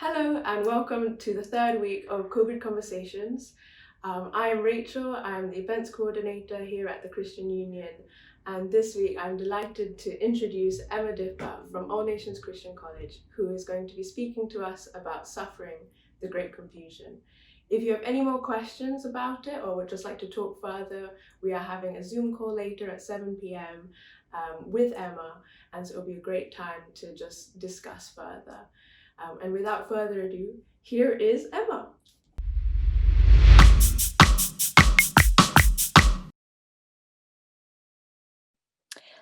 Hello and welcome to the third week of COVID Conversations. I am Rachel, I'm the events coordinator here at the Christian Union, and this week I'm delighted to introduce Emma Dipper from All Nations Christian College, who is going to be speaking to us about suffering, the Great Confusion. If you have any more questions about it or would just like to talk further, we are having a Zoom call later at 7 p.m. With Emma, and so it'll be a great time to just discuss further. And without further ado, here is Emma.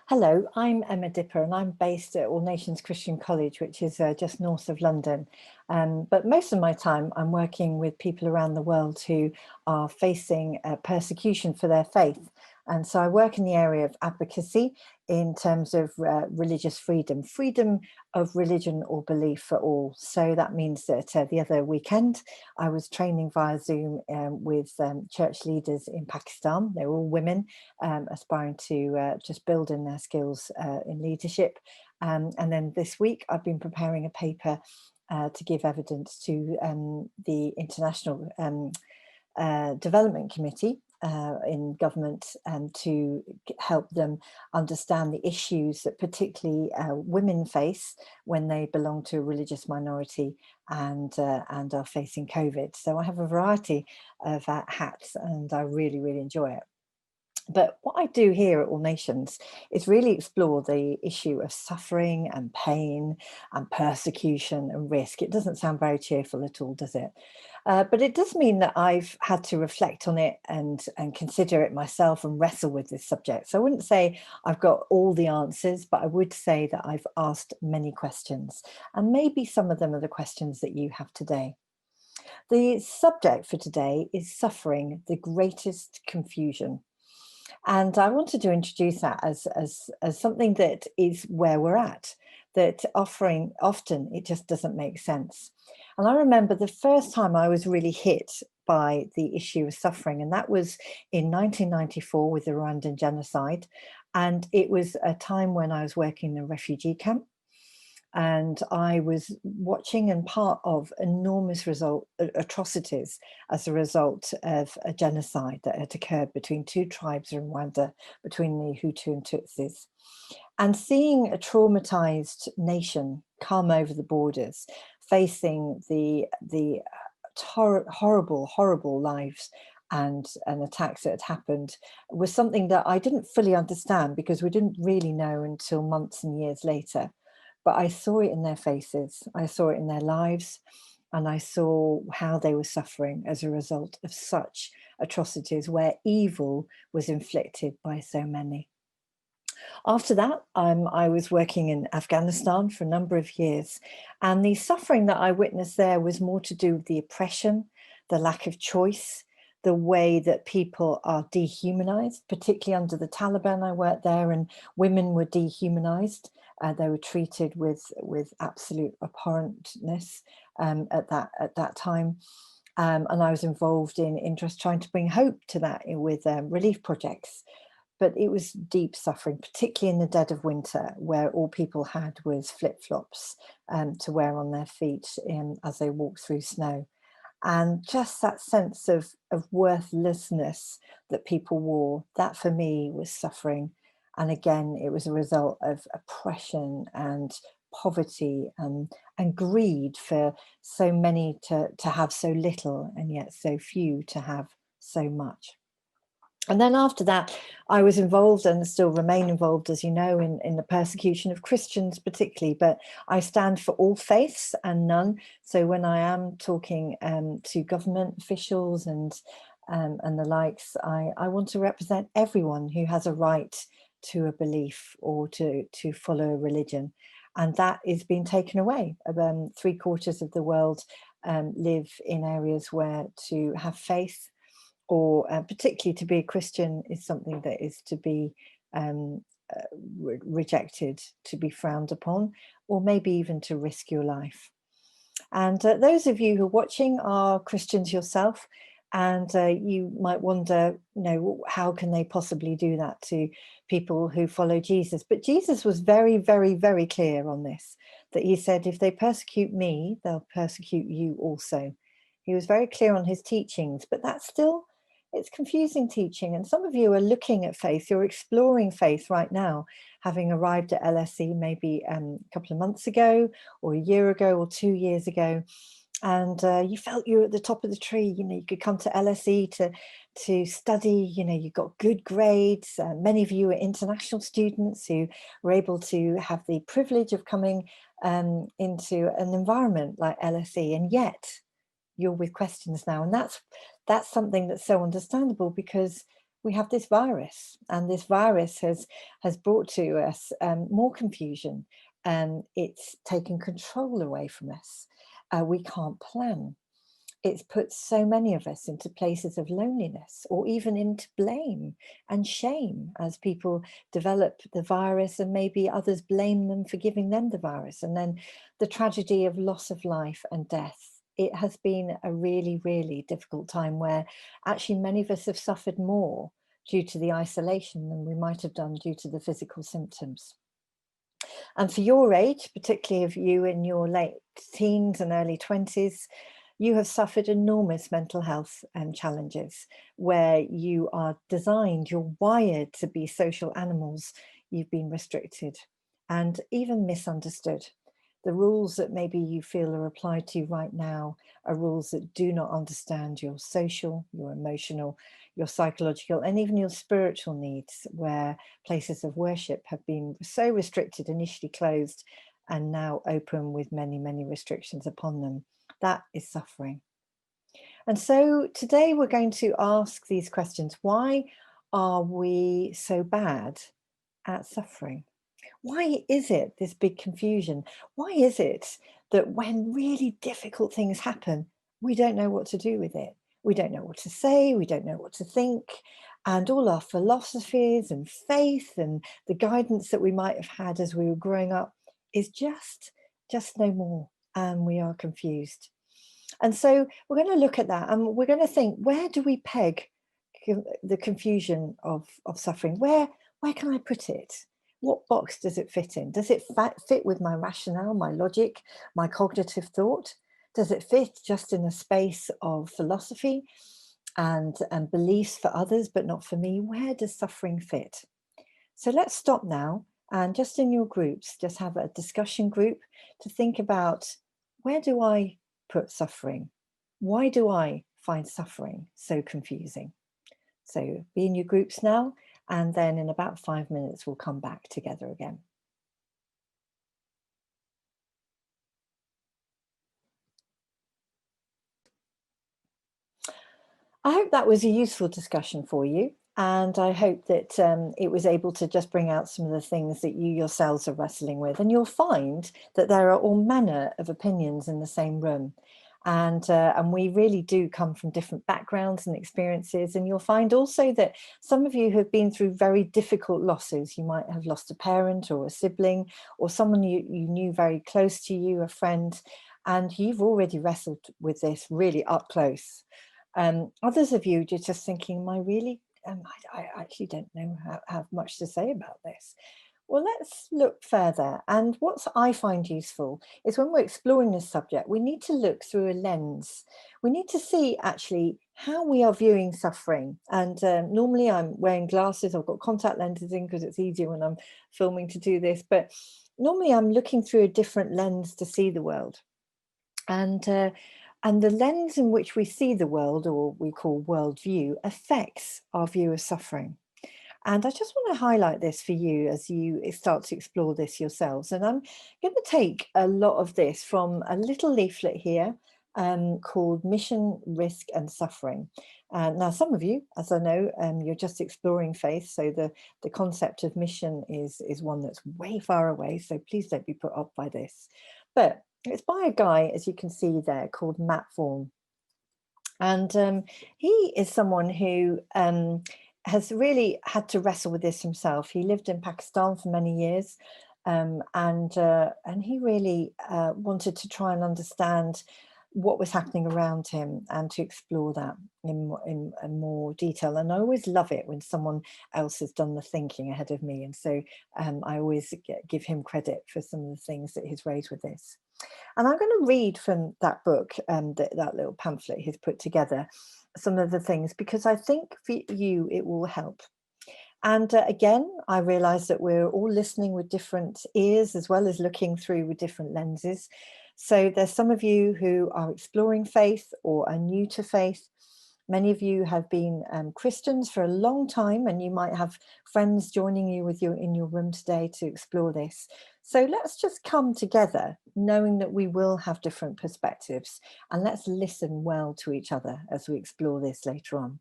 Hello, I'm Emma Dipper and I'm based at All Nations Christian College, which is just north of London. But most of my time I'm working with people around the world who are facing persecution for their faith. And so I work in the area of advocacy in terms of religious freedom of religion or belief for all. So that means that the other weekend I was training via Zoom with church leaders in Pakistan. They were all women aspiring to just build in their skills in leadership. And then this week I've been preparing a paper to give evidence to the International Development Committee in government to help them understand the issues that particularly women face when they belong to a religious minority and are facing COVID. So I have a variety of hats and I really, really enjoy it. But what I do here at All Nations is really explore the issue of suffering and pain and persecution and risk. It doesn't sound very cheerful at all, does it? But it does mean that I've had to reflect on it and consider it myself and wrestle with this subject. So I wouldn't say I've got all the answers, but I would say that I've asked many questions. And maybe some of them are the questions that you have today. The subject for today is suffering, the greatest confusion. And I wanted to introduce that as something that is where we're at, that offering often it just doesn't make sense. And I remember the first time I was really hit by the issue of suffering, and that was in 1994 with the Rwandan genocide. And it was a time when I was working in a refugee camp and I was watching and part of enormous atrocities as a result of a genocide that had occurred between two tribes in Rwanda, between the Hutu and Tutsis. And seeing a traumatized nation come over the borders, facing the horrible lives and attacks that had happened was something that I didn't fully understand because we didn't really know until months and years later. But I saw it in their faces, I saw it in their lives, and I saw how they were suffering as a result of such atrocities where evil was inflicted by so many. After that, I was working in Afghanistan for a number of years, and the suffering that I witnessed there was more to do with the oppression, the lack of choice, the way that people are dehumanized, particularly under the Taliban. I worked there, and women were dehumanized. They were treated with absolute abhorrentness at that time. And I was involved in just trying to bring hope to that with relief projects, but it was deep suffering, particularly in the dead of winter, where all people had was flip-flops to wear on their feet as they walked through snow. And just that sense of worthlessness that people wore, that for me was suffering. And again, it was a result of oppression and poverty and greed for so many to have so little and yet so few to have so much. And then after that, I was involved and still remain involved, as you know, in the persecution of Christians particularly, but I stand for all faiths and none. So when I am talking to government officials and the likes, I want to represent everyone who has a right to a belief or to follow a religion. And that is being taken away. 3/4 of the world live in areas where to have faith or particularly to be a Christian is something that is to be um, rejected, to be frowned upon, or maybe even to risk your life. And those of you who are watching are Christians yourself, and you might wonder, how can they possibly do that to people who follow Jesus? But Jesus was very, very, very clear on this, that he said, if they persecute me, they'll persecute you also. He was very clear on his teachings, but that's still, it's confusing teaching. And some of you are looking at faith, you're exploring faith right now, having arrived at LSE maybe a couple of months ago, or a year ago, or 2 years ago. And you felt you were at the top of the tree. You know, you could come to LSE to study. You know, you got good grades. Many of you are international students who were able to have the privilege of coming into an environment like LSE, and yet you're with questions now. And that's something that's so understandable, because we have this virus, and this virus has brought to us more confusion, and it's taken control away from us. We can't plan. It's put so many of us into places of loneliness, or even into blame and shame, as people develop the virus and maybe others blame them for giving them the virus. And then the tragedy of loss of life and death. It has been a really, really difficult time, where actually many of us have suffered more due to the isolation than we might have done due to the physical symptoms. And for your age, particularly of you in your late teens and early 20s, you have suffered enormous mental health challenges, where you are designed, you're wired to be social animals. You've been restricted and even misunderstood. The rules that maybe you feel are applied to you right now are rules that do not understand your social, your emotional, your psychological, and even your spiritual needs, where places of worship have been so restricted, initially closed, and now open with many, many restrictions upon them. That is suffering. And so today we're going to ask these questions. Why are we so bad at suffering? Why is it this big confusion? Why is it that when really difficult things happen, we don't know what to do with it? We don't know what to say, we don't know what to think. And all our philosophies and faith and the guidance that we might have had as we were growing up is just no more. And we are confused. And so we're going to look at that, and we're going to think, where do we peg the confusion of suffering? Where can I put it? What box does it fit in? Does it fit with my rationale, my logic, my cognitive thought? Does it fit just in a space of philosophy and beliefs for others, but not for me? Where does suffering fit? So let's stop now, and just in your groups, just have a discussion group to think about, where do I put suffering? Why do I find suffering so confusing? So be in your groups now, and then in about 5 minutes, we'll come back together again. I hope that was a useful discussion for you. And I hope that it was able to just bring out some of the things that you yourselves are wrestling with. And you'll find that there are all manner of opinions in the same room. And we really do come from different backgrounds and experiences. And you'll find also that some of you have been through very difficult losses. You might have lost a parent or a sibling, or someone you knew very close to you, a friend, and you've already wrestled with this really up close. Others of you, you're just thinking, am I really, I actually don't know have much to say about this. Well, let's look further. And what I find useful is, when we're exploring this subject, we need to look through a lens. We need to see actually how we are viewing suffering. And normally I'm wearing glasses. I've got contact lenses in because it's easier when I'm filming to do this. But normally I'm looking through a different lens to see the world. And the lens in which we see the world, or we call worldview, affects our view of suffering. And I just want to highlight this for you as you start to explore this yourselves. And I'm going to take a lot of this from a little leaflet here called Mission, Risk and Suffering. Now, some of you, as I know, you're just exploring faith. So the concept of mission is one that's way far away. So please don't be put off by this. But it's by a guy, as you can see there, called Matt Vaughan. And he is someone who has really had to wrestle with this himself. He lived in Pakistan for many years, and he really wanted to try and understand what was happening around him and to explore that in more detail. And I always love it when someone else has done the thinking ahead of me. And so I always give him credit for some of the things that he's raised with this. And I'm going to read from that book, that little pamphlet he's put together, some of the things, because I think for you it will help. And again, I realise that we're all listening with different ears as well as looking through with different lenses. So there's some of you who are exploring faith or are new to faith. Many of you have been Christians for a long time, and you might have friends joining you in your room today to explore this. So let's just come together knowing that we will have different perspectives, and let's listen well to each other as we explore this later on.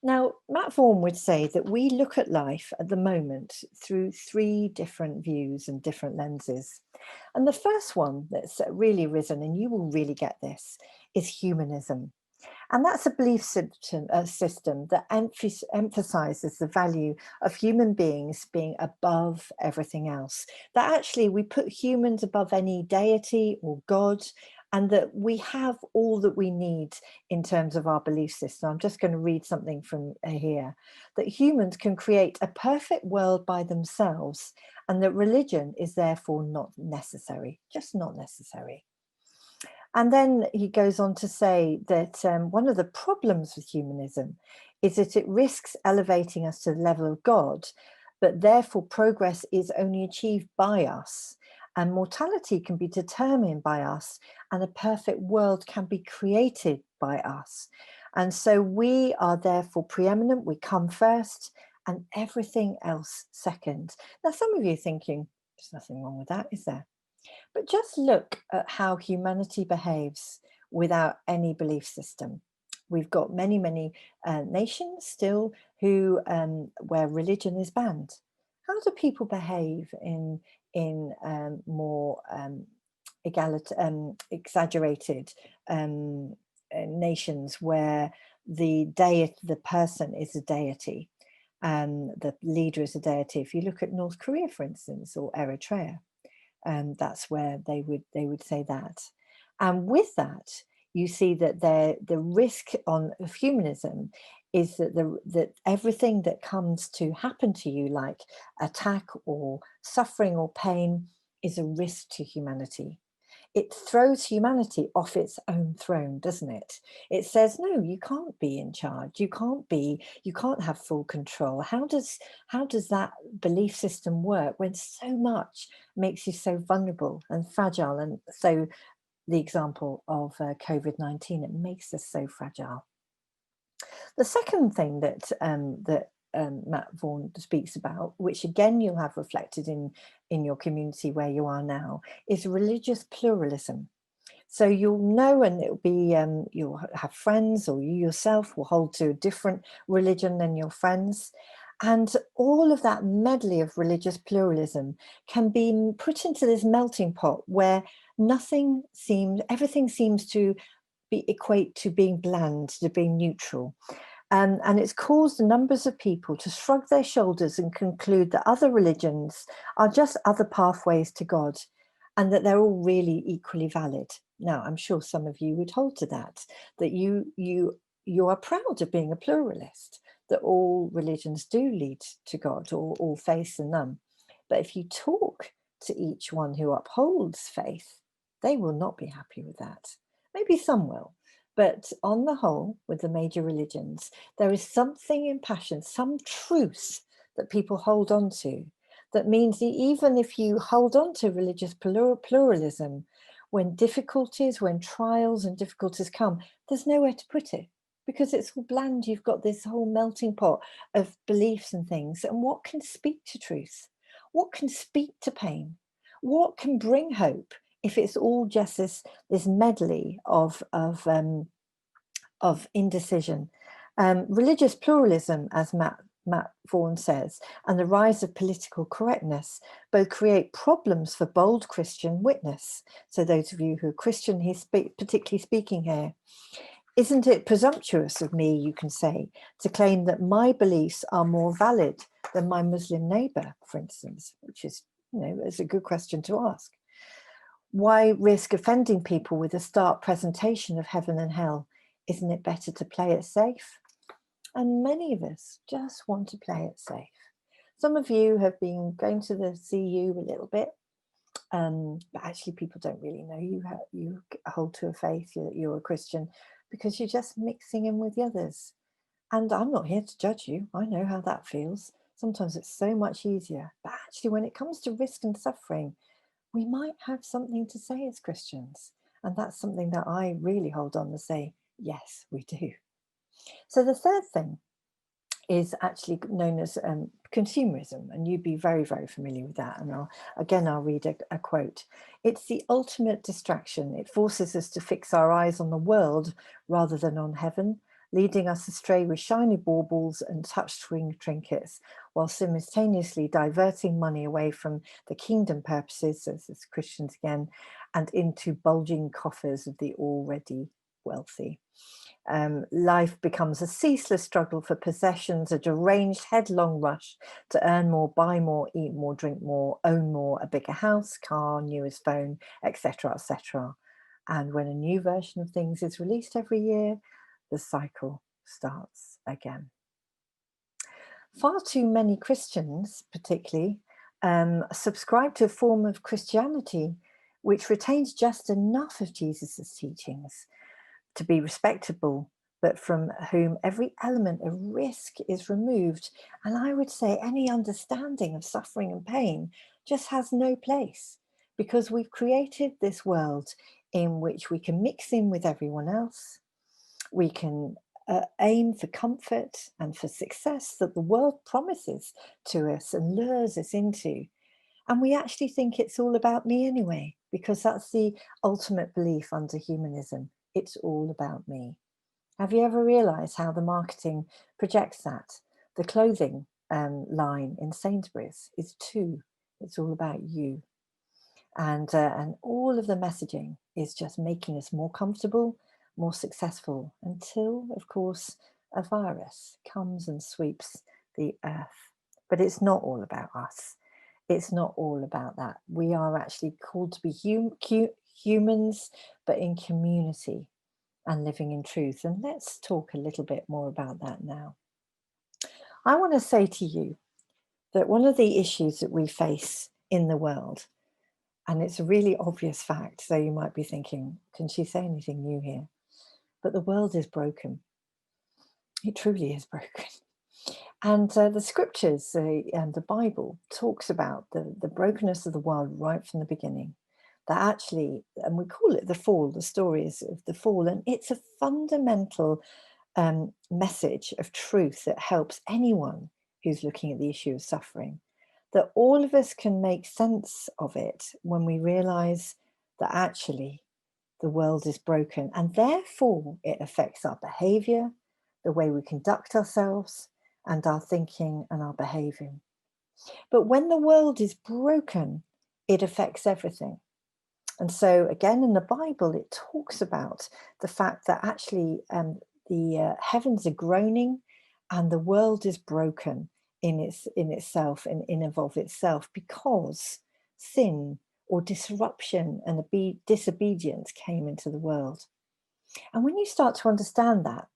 Now, Matt Vaughan would say that we look at life at the moment through 3 different views and different lenses. And the first one that's really arisen, and you will really get this, is humanism. And that's a belief system that emphasizes the value of human beings being above everything else. That actually we put humans above any deity or God, and that we have all that we need in terms of our belief system. I'm just going to read something from here, that humans can create a perfect world by themselves, and that religion is therefore not necessary, just not necessary. And then he goes on to say that one of the problems with humanism is that it risks elevating us to the level of God, but therefore progress is only achieved by us, and mortality can be determined by us, and a perfect world can be created by us. And so we are therefore preeminent, we come first, and everything else second. Now, some of you are thinking, there's nothing wrong with that, is there? But just look at how humanity behaves without any belief system. We've got many, many nations still who where religion is banned. How do people behave in more exaggerated nations where the person is a deity, the leader is a deity? If you look at North Korea, for instance, or Eritrea, that's where they would say that. And with that, you see that the risk of humanism is that everything that comes to happen to you, like attack or suffering or pain, is a risk to humanity. It throws humanity off its own throne, doesn't it? It says, no, you can't be in charge. You can't have full control. How does that belief system work when so much makes you so vulnerable and fragile? And so the example of COVID-19, it makes us so fragile. The second thing that Matt Vaughan speaks about, which again you'll have reflected in your community where you are now, is religious pluralism. So you'll know, and it'll be you'll have friends, or you yourself will hold to a different religion than your friends. And all of that medley of religious pluralism can be put into this melting pot where everything seems to equate to being bland, to being neutral. And it's caused numbers of people to shrug their shoulders and conclude that other religions are just other pathways to God, and that they're all really equally valid. Now, I'm sure some of you would hold to that you are proud of being a pluralist, that all religions do lead to God, or all faiths and none. But if you talk to each one who upholds faith, they will not be happy with that. Maybe some will. But on the whole, with the major religions, there is something impassioned, some truth that people hold on to, that means that even if you hold on to religious pluralism, when trials and difficulties come, there's nowhere to put it, because it's all bland. You've got this whole melting pot of beliefs and things. And what can speak to truth? What can speak to pain? What can bring hope if it's all just this medley of indecision? Religious pluralism, as Matt Vaughan says, and the rise of political correctness both create problems for bold Christian witness. So those of you who are Christian, he's particularly speaking here. Isn't it presumptuous of me, you can say, to claim that my beliefs are more valid than my Muslim neighbour, for instance, which is, it's a good question to ask. Why risk offending people with a stark presentation of heaven and hell? Isn't it better to play it safe? And many of us just want to play it safe. Some of you have been going to the CU a little bit, but actually people don't really know you hold to a faith, you're a Christian, because you're just mixing in with the others. And I'm not here to judge you. I know how that feels. Sometimes it's so much easier. But actually, when it comes to risk and suffering, we might have something to say as Christians. And that's something that I really hold on to say, yes, we do. So the third thing is actually known as consumerism, and you'd be very, very familiar with that. And I'll read a quote. It's the ultimate distraction. It forces us to fix our eyes on the world rather than on heaven, leading us astray with shiny baubles and touch-screen trinkets, while simultaneously diverting money away from the kingdom purposes, as Christians again, and into bulging coffers of the already wealthy. Life becomes a ceaseless struggle for possessions, a deranged headlong rush to earn more, buy more, eat more, drink more, own more, a bigger house, car, newest phone, etc., etc. And when a new version of things is released every year, the cycle starts again. Far too many Christians, particularly, subscribe to a form of Christianity which retains just enough of Jesus's teachings to be respectable, but from whom every element of risk is removed. And I would say any understanding of suffering and pain just has no place, because we've created this world in which we can mix in with everyone else. We can aim for comfort and for success that the world promises to us and lures us into. And we actually think it's all about me anyway, because that's the ultimate belief under humanism. It's all about me. Have you ever realized how the marketing projects that? The clothing line in Sainsbury's is too. It's all about you. And all of the messaging is just making us more comfortable, more successful, until, of course, a virus comes and sweeps the earth. But it's not all about us. It's not all about that. We are actually called to be humans, but in community and living in truth. And let's talk a little bit more about that now. I want to say to you that one of the issues that we face in the world, and it's a really obvious fact, so you might be thinking, can she say anything new here? But the world is broken. It truly is broken. And the scriptures and the Bible talks about the brokenness of the world right from the beginning. That actually, and we call it the fall, the stories of the fall, and it's a fundamental message of truth that helps anyone who's looking at the issue of suffering, that all of us can make sense of it when we realize that actually the world is broken, and therefore it affects our behavior, the way we conduct ourselves, and our thinking and our behaving. But when the world is broken, it affects everything. And so again, in the Bible, it talks about the fact that actually the heavens are groaning and the world is broken in itself and in and of itself, because sin or disruption and disobedience came into the world. And when you start to understand that,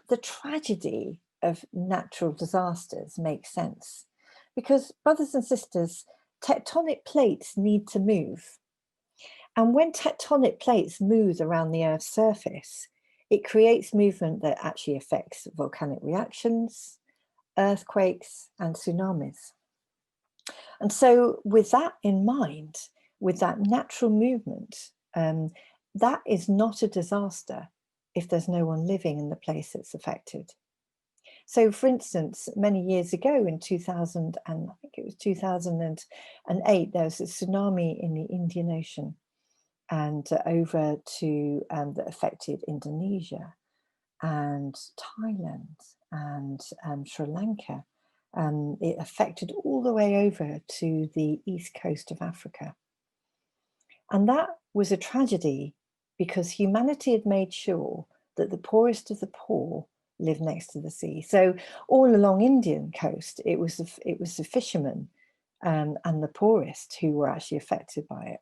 the tragedy of natural disasters makes sense. Because, brothers and sisters, tectonic plates need to move. And when tectonic plates move around the Earth's surface, it creates movement that actually affects volcanic reactions, earthquakes, and tsunamis. And so, with that in mind, with that natural movement, that is not a disaster if there's no one living in the place that's affected. So, for instance, many years ago in 2000, and I think it was 2008, there was a tsunami in the Indian Ocean and over to that affected Indonesia and Thailand and Sri Lanka. It affected all the way over to the east coast of Africa. And that was a tragedy because humanity had made sure that the poorest of the poor lived next to the sea. So all along Indian coast, it was the fishermen and the poorest who were actually affected by it.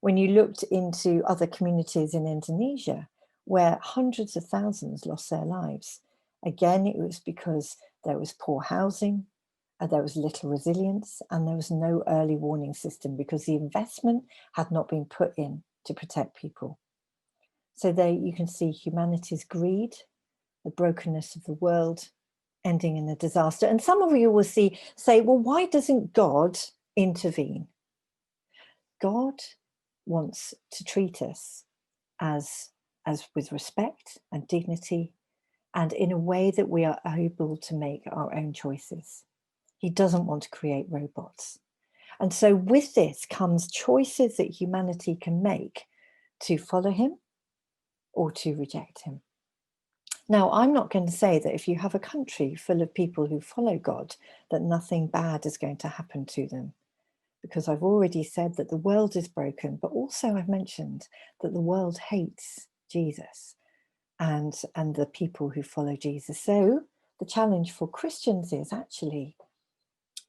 When you looked into other communities in Indonesia, where hundreds of thousands lost their lives, again, it was because there was poor housing, there was little resilience, and there was no early warning system because the investment had not been put in to protect people. So there you can see humanity's greed, the brokenness of the world, ending in a disaster. And some of you will say, well, why doesn't God intervene? God wants to treat us as with respect and dignity, and in a way that we are able to make our own choices. He doesn't want to create robots. And so with this comes choices that humanity can make to follow him or to reject him. Now, I'm not going to say that if you have a country full of people who follow God, that nothing bad is going to happen to them, because I've already said that the world is broken, but also I've mentioned that the world hates Jesus and the people who follow Jesus. So the challenge for Christians is actually,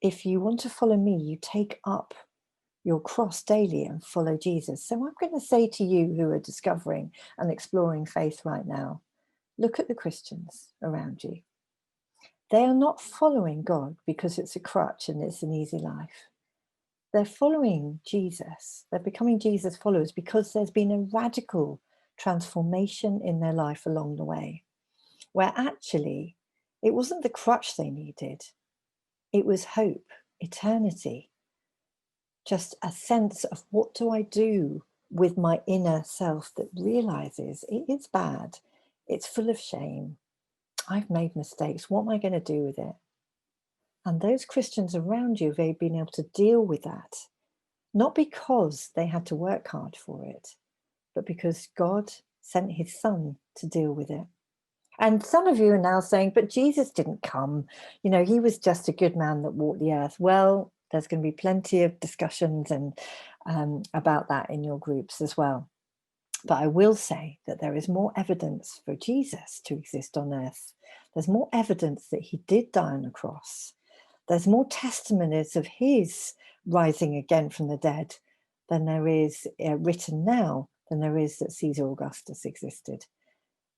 if you want to follow me, you take up your cross daily and follow Jesus. So I'm going to say to you who are discovering and exploring faith right now, look at the Christians around you. They are not following God because it's a crutch and it's an easy life. They're following Jesus. They're becoming Jesus followers because there's been a radical transformation in their life along the way, where actually it wasn't the crutch they needed. It was hope, eternity, just a sense of what do I do with my inner self that realizes it is bad, it's full of shame, I've made mistakes, what am I going to do with it? And those Christians around you, they've been able to deal with that, not because they had to work hard for it, but because God sent his son to deal with it. And some of you are now saying, but Jesus didn't come. He was just a good man that walked the earth. Well, there's going to be plenty of discussions and about that in your groups as well. But I will say that there is more evidence for Jesus to exist on earth. There's more evidence that he did die on a cross. There's more testimonies of his rising again from the dead than there is written now, than there is that Caesar Augustus existed.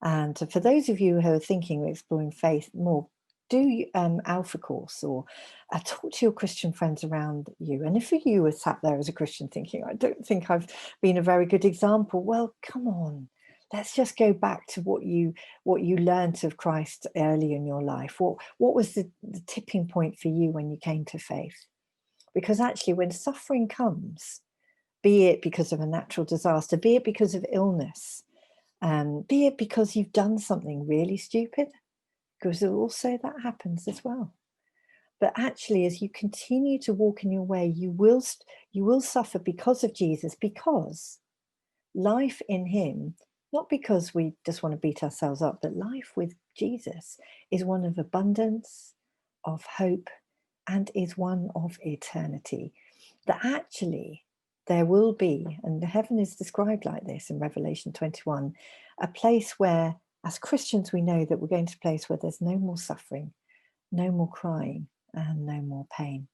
And for those of you who are thinking of exploring faith more, do Alpha Course or talk to your Christian friends around you. And if you were sat there as a Christian thinking, I don't think I've been a very good example, well, come on, let's just go back to what you learnt of Christ early in your life. What was the tipping point for you when you came to faith? Because actually, when suffering comes, be it because of a natural disaster, be it because of illness, be it because you've done something really stupid, because also that happens as well. But actually, as you continue to walk in your way, you will suffer because of Jesus, because life in him, not because we just want to beat ourselves up, but life with Jesus is one of abundance, of hope, and is one of eternity. That actually there will be, and the heaven is described like this in Revelation 21, a place where, as Christians, we know that we're going to a place where there's no more suffering, no more crying, and no more pain.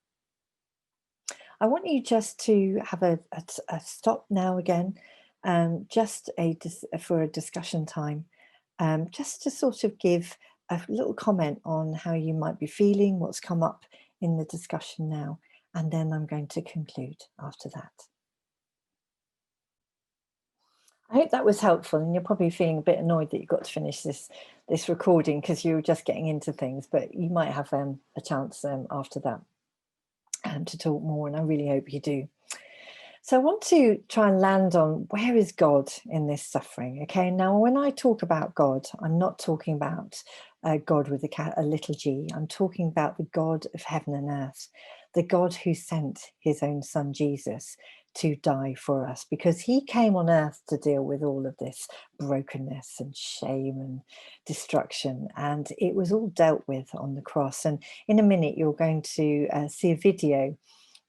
I want you just to have a stop now again, for a discussion time, just to sort of give a little comment on how you might be feeling, what's come up in the discussion now, and then I'm going to conclude after that. I hope that was helpful, and you're probably feeling a bit annoyed that you got to finish this recording because you were just getting into things, but you might have a chance after that to talk more, and I really hope you do. So I want to try and land on, where is God in this suffering? Okay, now when I talk about God, I'm not talking about God with a little g. I'm talking about the God of heaven and earth, the God who sent his own son Jesus to die for us, because he came on earth to deal with all of this brokenness and shame and destruction, and it was all dealt with on the cross. And in a minute you're going to see a video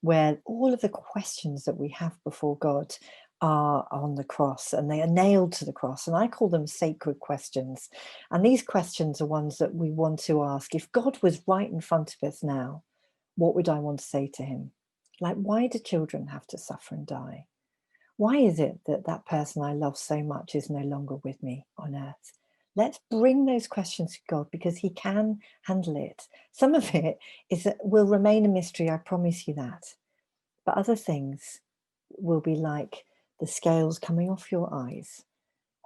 where all of the questions that we have before God are on the cross, and they are nailed to the cross, and I call them sacred questions. And these questions are ones that we want to ask. If God was right in front of us now, what would I want to say to him? Like, why do children have to suffer and die? Why is it that that person I love so much is no longer with me on earth? Let's bring those questions to God because He can handle it. Some of it is that will remain a mystery, I promise you that. But other things will be like the scales coming off your eyes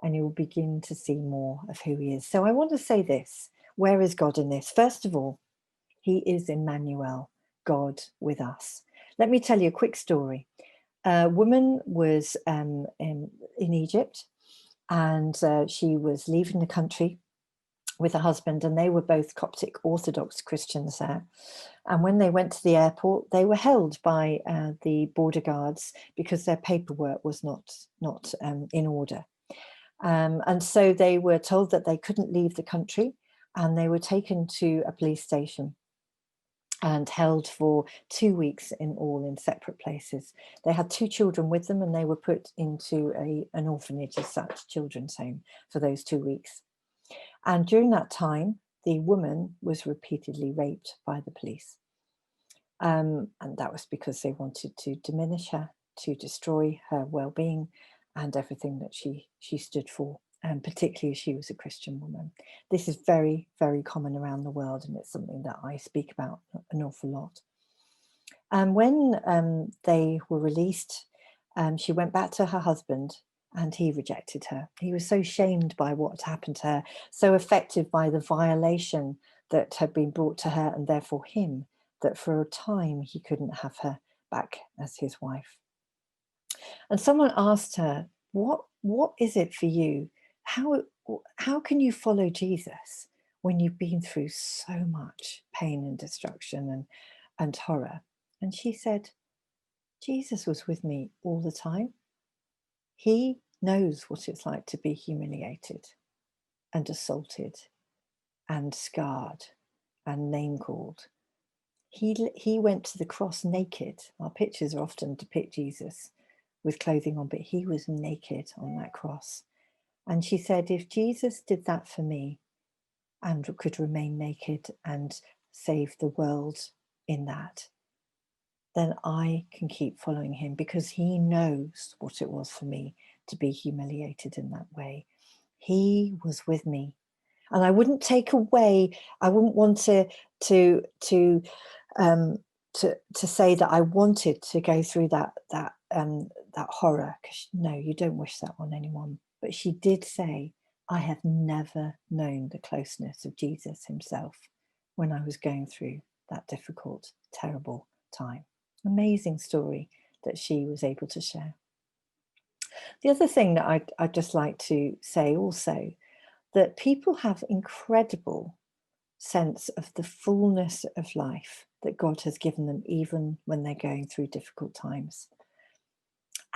and you'll begin to see more of who He is. So I want to say this. Where is God in this? First of all, He is Emmanuel, God with us. Let me tell you a quick story. A woman was in Egypt, and she was leaving the country with a husband, and they were both Coptic Orthodox Christians there. And when they went to the airport, they were held by the border guards because their paperwork was not in order. And so they were told that they couldn't leave the country, and they were taken to a police station and held for 2 weeks in all in separate places. They had 2 children with them, and they were put into an orphanage as such, children's home, for those 2 weeks. And during that time, the woman was repeatedly raped by the police. And that was because they wanted to diminish her, to destroy her well-being and everything that she stood for, and particularly as she was a Christian woman. This is very, very common around the world, and it's something that I speak about an awful lot. And when they were released, she went back to her husband, and he rejected her. He was so shamed by what had happened to her, so affected by the violation that had been brought to her and therefore him, that for a time he couldn't have her back as his wife. And someone asked her, what is it for you? How can you follow Jesus when you've been through so much pain and destruction and horror? And she said, Jesus was with me all the time. He knows what it's like to be humiliated and assaulted and scarred and name called. He went to the cross naked. Our pictures often depict Jesus with clothing on, but he was naked on that cross. And she said, if Jesus did that for me and could remain naked and save the world in that, then I can keep following him because he knows what it was for me to be humiliated in that way. He was with me. And I wouldn't take away, I wouldn't want to say that I wanted to go through that horror, because no, you don't wish that on anyone. But she did say, I have never known the closeness of Jesus himself when I was going through that difficult, terrible time. Amazing story that she was able to share. The other thing that I'd just like to say also, that people have incredible sense of the fullness of life that God has given them, even when they're going through difficult times.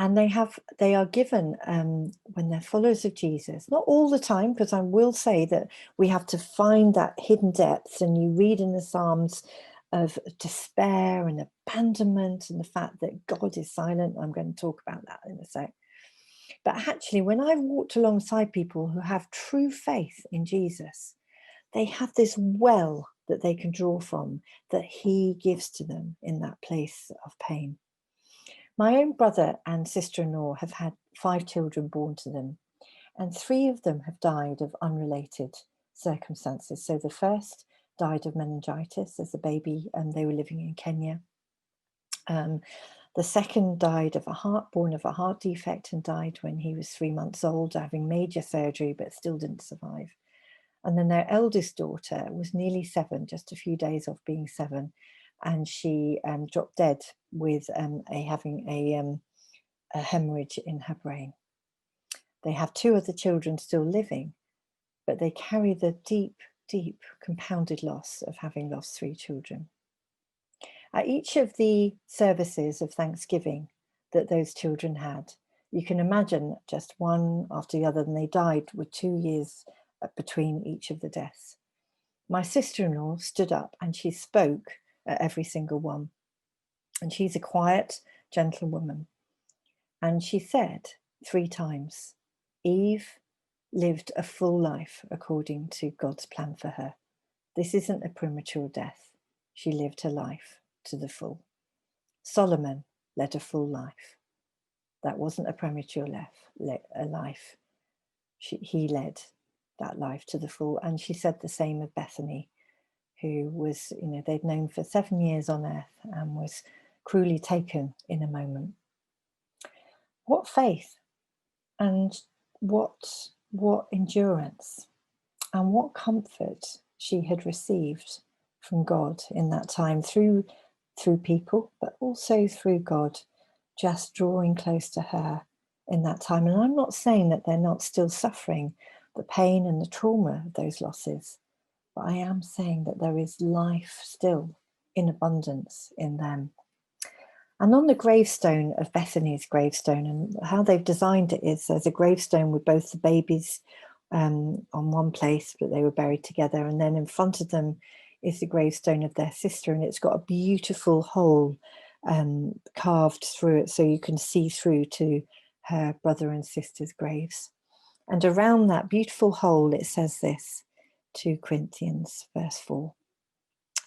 And they are given, when they're followers of Jesus, not all the time, because I will say that we have to find that hidden depths, and you read in the Psalms of despair and abandonment and the fact that God is silent. I'm going to talk about that in a sec. But actually, when I've walked alongside people who have true faith in Jesus, they have this well that they can draw from, that he gives to them in that place of pain. My own brother and sister-in-law have had 5 children born to them, and 3 of them have died of unrelated circumstances. So the first died of meningitis as a baby, and they were living in Kenya. The second died born of a heart defect, and died when he was 3 months old, having major surgery, but still didn't survive. And then their eldest daughter was nearly 7, just a few days off being 7, and she dropped dead with having a hemorrhage in her brain. They have 2 other children still living, but they carry the deep, deep compounded loss of having lost 3 children. At each of the services of Thanksgiving that those children had, you can imagine just one after the other, and they died with 2 years between each of the deaths. My sister-in-law stood up and she spoke at every single one. And she's a quiet, gentle woman. And she said 3 times, Eve lived a full life according to God's plan for her. This isn't a premature death. She lived her life to the full. Solomon led a full life. That wasn't a premature life. He led that life to the full. And she said the same of Bethany, who was, they'd known for 7 years on earth and was cruelly taken in a moment. What faith and what endurance and what comfort she had received from God in that time through people, but also through God just drawing close to her in that time. And I'm not saying that they're not still suffering the pain and the trauma of those losses, but I am saying that there is life still in abundance in them. And on the gravestone of Bethany's gravestone, and how they've designed it is there's a gravestone with both the babies on one place, but they were buried together. And then in front of them is the gravestone of their sister. And it's got a beautiful hole carved through it so you can see through to her brother and sister's graves. And around that beautiful hole, it says this, 2 Corinthians verse 4.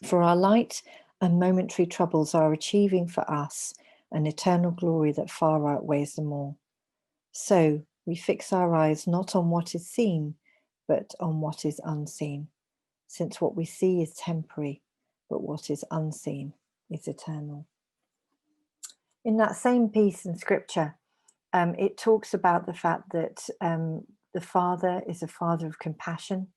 For our light and momentary troubles are achieving for us an eternal glory that far outweighs them all. So we fix our eyes not on what is seen, but on what is unseen, since what we see is temporary, but what is unseen is eternal. In that same piece in scripture, it talks about the fact that the Father is a Father of compassion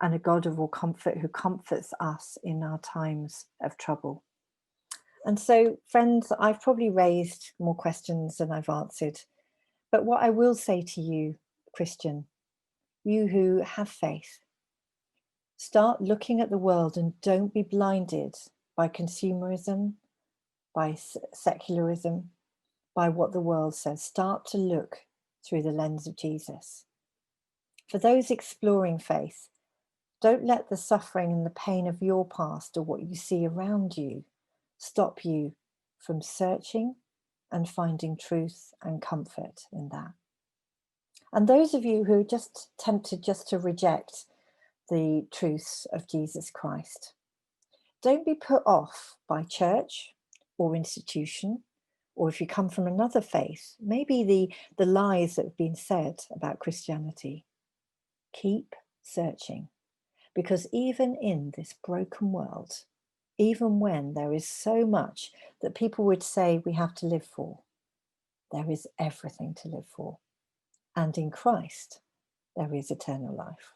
and a God of all comfort who comforts us in our times of trouble. And so, friends, I've probably raised more questions than I've answered. But what I will say to you, Christian, you who have faith, start looking at the world and don't be blinded by consumerism, by secularism, by what the world says. Start to look through the lens of Jesus. For those exploring faith, don't let the suffering and the pain of your past or what you see around you stop you from searching and finding truth and comfort in that. And those of you who are just tempted just to reject the truths of Jesus Christ, don't be put off by church or institution, or if you come from another faith, maybe the lies that have been said about Christianity. Keep searching, because even in this broken world, even when there is so much that people would say we have to live for, there is everything to live for. And in Christ, there is eternal life.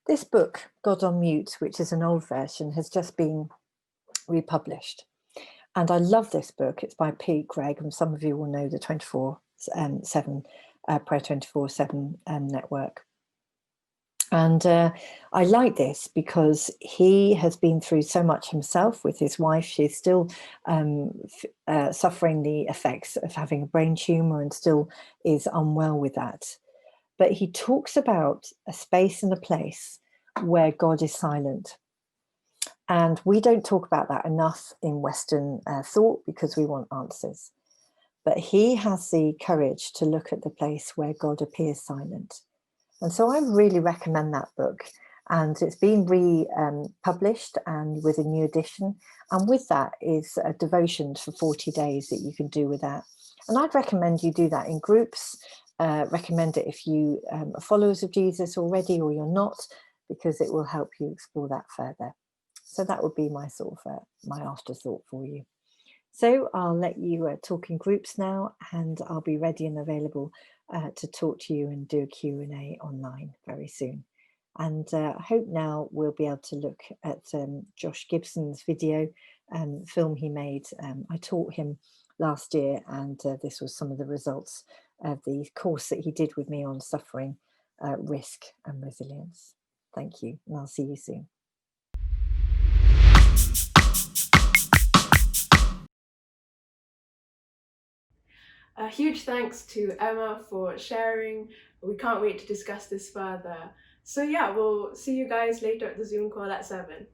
This book, God on Mute, which is an old version, has just been republished. And I love this book. It's by Pete Greig, and some of you will know the 24/7 Prayer 24/7 network. And I like this because he has been through so much himself with his wife. She's still suffering the effects of having a brain tumor and still is unwell with that. But he talks about a space and a place where God is silent. And we don't talk about that enough in Western thought because we want answers. But he has the courage to look at the place where God appears silent. And so I really recommend that book. And it's been republished and with a new edition. And with that is a devotion for 40 days that you can do with that. And I'd recommend you do that in groups. Recommend it if you are followers of Jesus already or you're not, because it will help you explore that further. So that would be my sort of my afterthought for you. So I'll let you talk in groups now, and I'll be ready and available to talk to you and do a Q&A online very soon. And I hope now we'll be able to look at Josh Gibson's video film he made. I taught him last year, and this was some of the results of the course that he did with me on suffering, risk and resilience. Thank you, and I'll see you soon. A huge thanks to Emma for sharing. We can't wait to discuss this further. So yeah, we'll see you guys later at the Zoom call at 7.